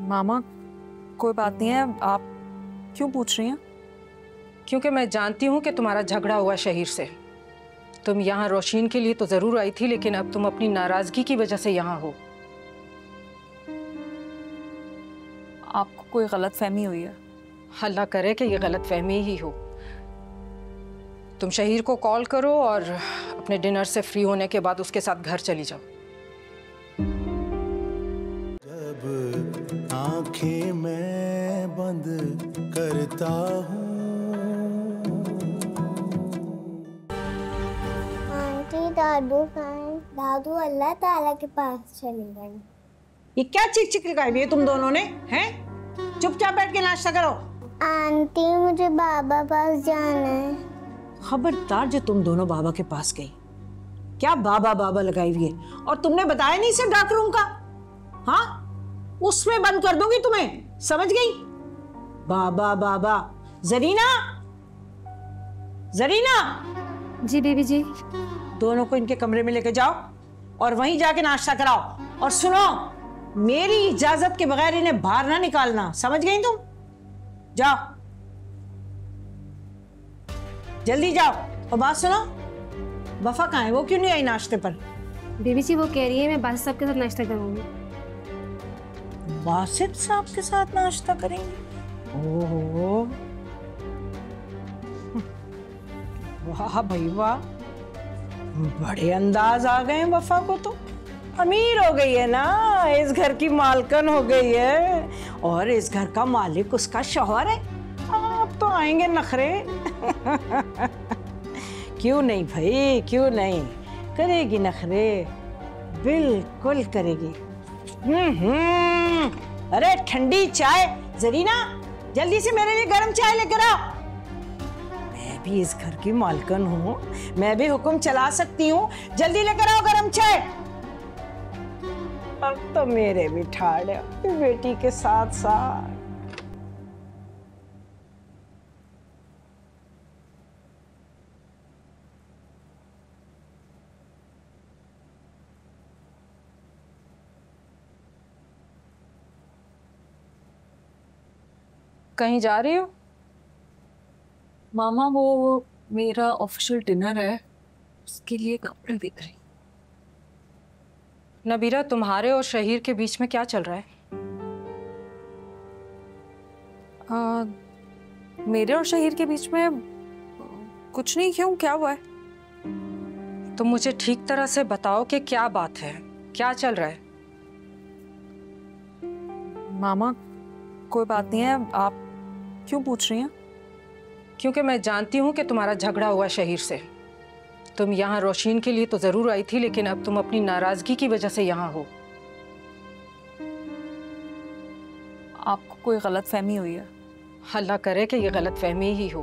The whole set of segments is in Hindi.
मामा कोई बात नहीं है, आप क्यों पूछ रही हैं? क्योंकि मैं जानती हूँ कि तुम्हारा झगड़ा हुआ शहीर से। तुम यहाँ रोशीन के लिए तो जरूर आई थी, लेकिन अब तुम अपनी नाराजगी की वजह से यहाँ हो। आपको कोई गलतफहमी हुई है? अल्लाह करे कि ये गलतफहमी ही हो। तुम शहीर को कॉल करो और अपने डिनर से फ्री होने के बाद उसके साथ घर चली जाओ। जब आंखें मैं बंद करता हूँ। आंटी दादू अल्लाह ताला के पास चले गए। ये क्या चिक चिक लगाई है तुम दोनों ने? हैं? चुपचाप बैठ के नाश्ता करो। आंटी मुझे बाबा पास जाना है। खबरदार जो तुम दोनों बाबा के पास गई। क्या बाबा बाबा लगाई हुई है? और तुमने बताया नहीं इसे डार्क रूम का? हाँ, उसमें बंद कर दूंगी तुम्हें, समझ गई? बाबा बाबा। जरीना, जरीना। जी बेबी जी। दोनों को इनके कमरे में लेके जाओ और वहीं जाके नाश्ता कराओ। और सुनो, मेरी इजाजत के बगैर इन्हें बाहर ना निकालना, समझ गई तुम? जाओ, जल्दी जाओ। और बात सुनो, वफा कहाँ है? वो क्यों नहीं आई नाश्ते पर? बेबी जी वो कह रही है मैं बासित साहब के साथ नाश्ता करूंगी। बासित साहब के साथ नाश्ता करेंगी? ओहो, वाह भाई वाह, बड़े अंदाज आ गए वफा को। तो अमीर हो गई है ना, इस घर की मालकन हो गई है और इस घर का मालिक उसका शौहर है। अब तो आएंगे नखरे। क्यों नहीं भाई, क्यों नहीं, करेगी नखरे, बिल्कुल करेगी। अरे ठंडी चाय, जरीना जल्दी से मेरे लिए गर्म चाय लेकर आओ। मैं भी इस घर की मालकन हूँ, मैं भी हुक्म चला सकती हूँ। जल्दी लेकर आओ गर्म चाय। अब तो मेरे भी ठाड़ है बेटी के साथ साथ। कहीं जा रही हो? मामा वो मेरा ऑफिशियल डिनर है, उसके लिए कपड़े देख रही। नबीरा, तुम्हारे और शहीर के बीच में क्या चल रहा है? मेरे और शहीर के बीच में कुछ नहीं। क्यों, क्या हुआ है? तुम मुझे ठीक तरह से बताओ कि क्या बात है, क्या चल रहा है? मामा कोई बात नहीं है, आप क्यों पूछ रही हैं? क्योंकि मैं जानती हूँ कि तुम्हारा झगड़ा हुआ शहीर से। तुम यहाँ रोशीन के लिए तो जरूर आई थी, लेकिन अब तुम अपनी नाराजगी की वजह से यहाँ हो। आपको कोई गलतफहमी हुई है? अल्लाह करे कि ये गलतफहमी ही हो।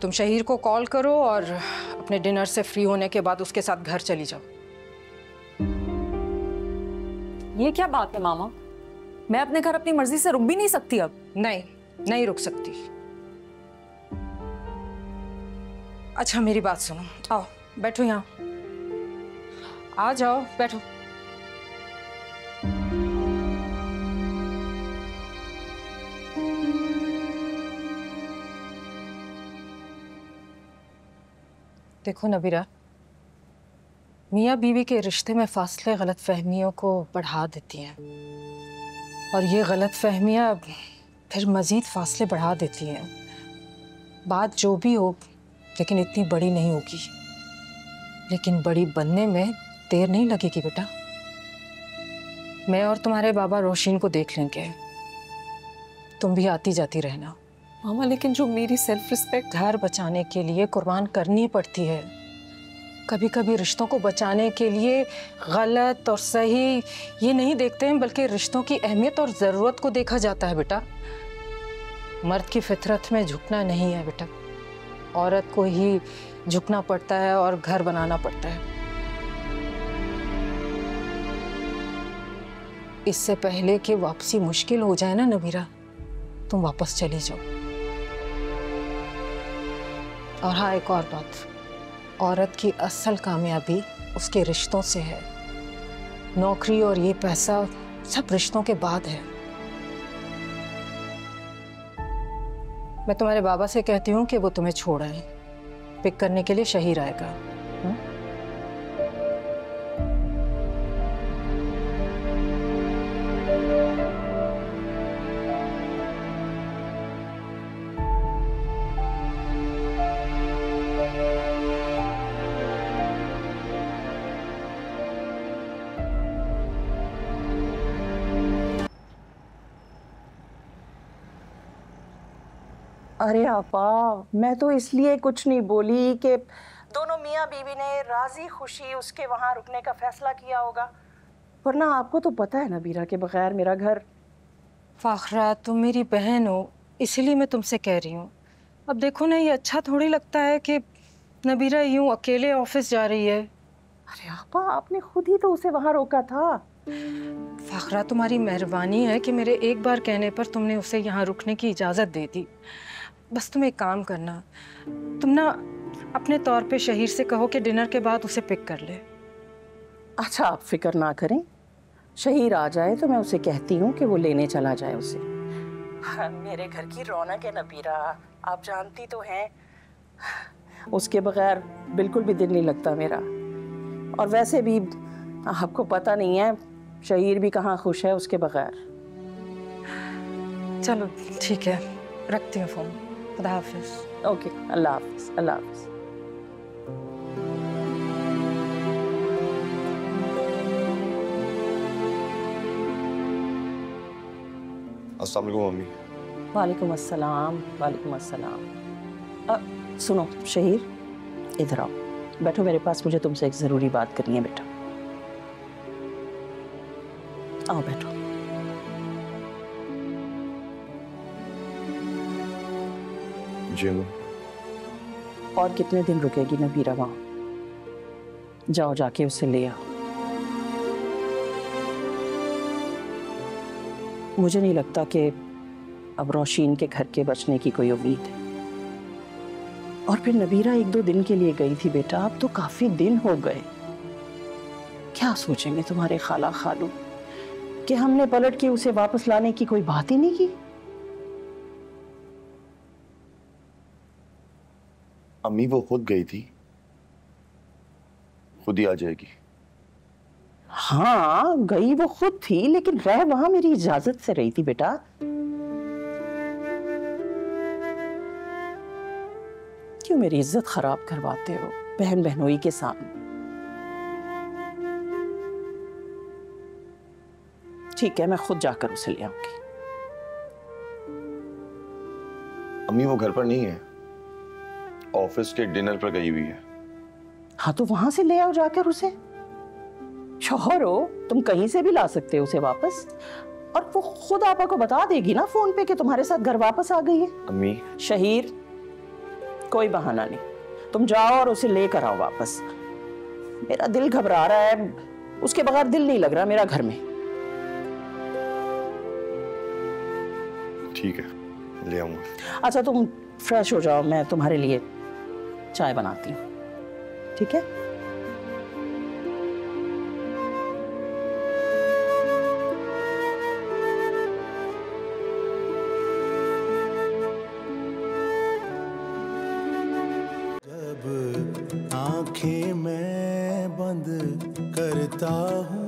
तुम शहीर को कॉल करो और अपने डिनर से फ्री होने के बाद उसके साथ घर चली जाओ। ये क्या बात है मामा? मैं अपने घर अपनी मर्जी से रुक भी नहीं सकती अब? नहीं, नहीं रुक सकती। अच्छा मेरी बात सुनो, आओ बैठो यहाँ, आ जाओ बैठो। देखो नबीरा, मियाँ बीवी के रिश्ते में फासले गलतफहमियों को बढ़ा देती हैं और ये गलतफहमियाँ फिर मज़ीद फासले बढ़ा देती हैं। बात जो भी हो, लेकिन इतनी बड़ी नहीं होगी। लेकिन बड़ी बनने में देर नहीं लगेगी बेटा। मैं और तुम्हारे बाबा रोशीन को देख लेंगे, तुम भी आती जाती रहना। मामा लेकिन जो मेरी सेल्फ रिस्पेक्ट घर बचाने के लिए कुर्बान करनी पड़ती है। कभी कभी रिश्तों को बचाने के लिए गलत और सही ये नहीं देखते हैं, बल्कि रिश्तों की अहमियत और ज़रूरत को देखा जाता है बेटा। मर्द की फितरत में झुकना नहीं है बेटा, औरत को ही झुकना पड़ता है और घर बनाना पड़ता है। इससे पहले कि वापसी मुश्किल हो जाए ना नबीरा, तुम वापस चली जाओ। और हाँ, एक और बात, औरत की असल कामयाबी उसके रिश्तों से है। नौकरी और ये पैसा सब रिश्तों के बाद है। मैं तुम्हारे बाबा से कहती हूँ कि वो तुम्हें छोड़ आए, पिक करने के लिए शहीर आएगा। अरे आपा, मैं तो इसलिए कुछ नहीं बोली कि दोनों मियाँ बीवी ने राजी खुशी उसके वहाँ रुकने का फैसला किया होगा, वरना आपको तो पता है नबीरा के बगैर मेरा घर। फाखरा, तुम मेरी बहन हो, इसीलिए मैं तुमसे कह रही हूँ। अब देखो ना, ये अच्छा थोड़ी लगता है कि नबीरा यूं अकेले ऑफिस जा रही है। अरे आपा, आपने खुद ही तो उसे वहाँ रोका था। फाखरा, तुम्हारी मेहरबानी है कि मेरे एक बार कहने पर तुमने उसे यहाँ रुकने की इजाज़त दे दी। बस तुम एक काम करना, तुम ना अपने तौर पे शहीर से कहो कि डिनर के बाद उसे पिक कर ले। अच्छा, आप फिक्र ना करें, शहीर आ जाए तो मैं उसे कहती हूँ कि वो लेने चला जाए उसे। हाँ, मेरे घर की रौनक है नबीरा, आप जानती तो हैं। उसके बगैर बिल्कुल भी दिल नहीं लगता मेरा। और वैसे भी आपको पता नहीं है शहीर भी कहाँ खुश है उसके बगैर। चलो ठीक है, रखती हूँ फ़ोन। खुदा हाफिज़। ओके, अल्लाह हाफिज़, अल्लाह हाफिज़। अस्सलाम वालेकुम मम्मी। वालेकुम अस्सलाम, वालेकुम अस्सलाम। सुनो शहीर, इधर आओ, बैठो मेरे पास, मुझे तुमसे एक ज़रूरी बात करनी है बेटा। आओ बैठो। जी मम्मी। और कितने दिन रुकेगी नबीरा वहाँ? जाओ, जाके उसे ले आओ। मुझे नहीं लगता कि अब रोशीन के घर के बचने की कोई उम्मीद है। और फिर नबीरा 1-2 दिन के लिए गई थी बेटा, अब तो काफी दिन हो गए। क्या सोचेंगे तुम्हारे खाला खालू कि हमने पलट के उसे वापस लाने की कोई बात ही नहीं की। अम्मी वो खुद गई थी, खुद ही आ जाएगी। हाँ, गई वो खुद थी, लेकिन रह वहां मेरी इजाजत से रही थी बेटा। क्यों मेरी इज्जत खराब करवाते हो बहन बहनोई के सामने? ठीक है, मैं खुद जाकर उसे ले आऊंगी। अम्मी वो घर पर नहीं है, ऑफिस के डिनर पर गई हुई है। हाँ, तो वहां से ले आओ जाकर उसे। शौहर हो तुम, कहीं से भी ला सकते हो उसे वापस। और वो खुद आपा को बता देगी ना फोन पे कि तुम्हारे साथ घर वापस आ गई है। अम्मी शहीर, कोई बहाना नहीं, तुम जाओ और उसे लेकर आओ वापस। मेरा दिल घबरा रहा है, उसके बगैर दिल नहीं लग रहा मेरा घर में। ठीक है, ले आऊंगा। अच्छा, तुम फ्रेश हो जाओ, मैं तुम्हारे लिए चाय बनाती हूँ, ठीक है? जब आंखें मैं बंद करता हूँ